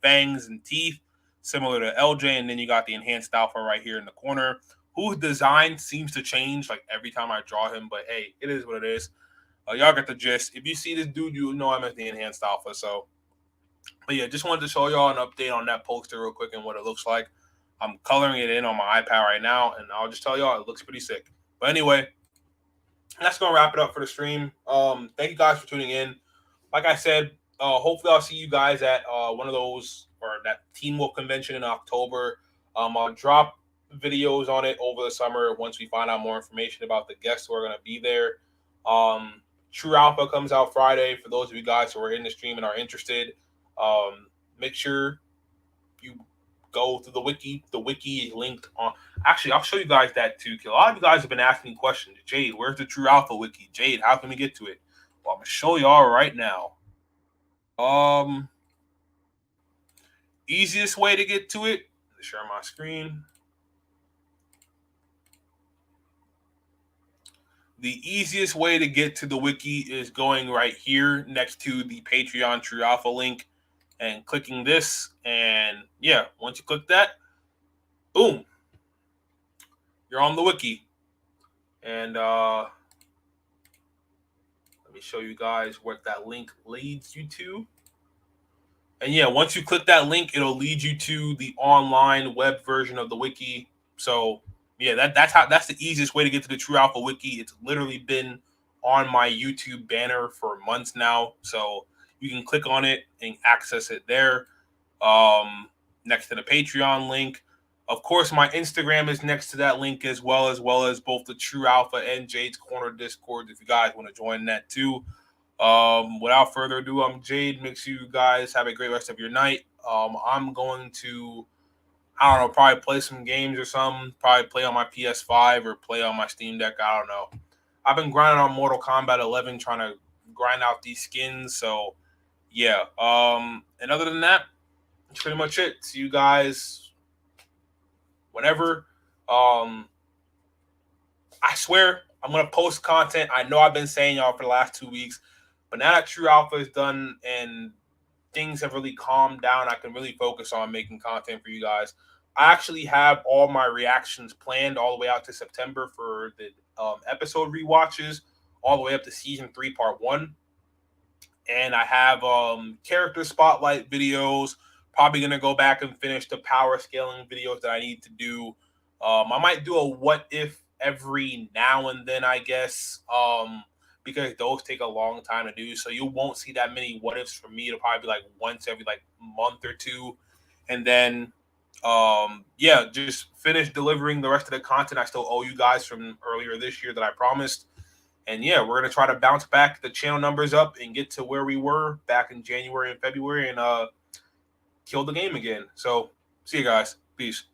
Speaker 1: fangs and teeth, similar to LJ, and then you got the enhanced alpha right here in the corner, whose design seems to change like every time I draw him. But hey, it is what it is. Y'all get the gist. If you see this dude, you know I'm at the enhanced alpha. So, but yeah, just wanted to show y'all an update on that poster real quick and what it looks like. I'm coloring it in on my iPad right now, and I'll just tell y'all it looks pretty sick. But anyway, that's gonna wrap it up for the stream. Thank you guys for tuning in. Like I said, hopefully I'll see you guys at one of those, or that Teen Wolf convention in October. I'll drop videos on it over the summer once we find out more information about the guests who are going to be there. True Alpha comes out Friday. For those of you guys who are in the stream and are interested, make sure you go to the wiki. The wiki is linked on. Actually, I'll show you guys that too. Because a lot of you guys have been asking me questions. Jade, where's the True Alpha wiki? Jade, how can we get to it? Well, I'm gonna show y'all right now. Easiest way to get to it, share my screen. The easiest way to get to the wiki is going right here next to the Patreon True Alpha link and clicking this. And yeah, once you click that, boom, you're on the wiki. And let me show you guys what that link leads you to. And yeah, once you click that link, it'll lead you to the online web version of the wiki. So yeah, that's the easiest way to get to the True Alpha wiki. It's literally been on my YouTube banner for months now. So you can click on it and access it there. Next to the Patreon link. Of course, my Instagram is next to that link as well as both the True Alpha and Jade's Corner Discord if you guys want to join that too. Without further ado, I'm Jade. Make sure you guys have a great rest of your night. I'm going to, I don't know, probably play some games or something. Probably play on my PS5 or play on my Steam Deck. I don't know. I've been grinding on Mortal Kombat 11, trying to grind out these skins. So, yeah. And other than that, that's pretty much it. See you guys whenever. I swear I'm gonna post content. I know I've been saying y'all for the last 2 weeks. But now that True Alpha is done and things have really calmed down, I can really focus on making content for you guys. I actually have all my reactions planned all the way out to September for the episode rewatches, all the way up to season 3, part 1. And I have character spotlight videos. Probably gonna go back and finish the power scaling videos that I need to do. I might do a what if every now and then, I guess, because those take a long time to do. So you won't see that many what ifs from me. It'll probably be like once every like month or two, and then yeah, just finish delivering the rest of the content I still owe you guys from earlier this year that I promised. And yeah, we're gonna try to bounce back the channel numbers up and get to where we were back in January and February and kill the game again. So see you guys. Peace.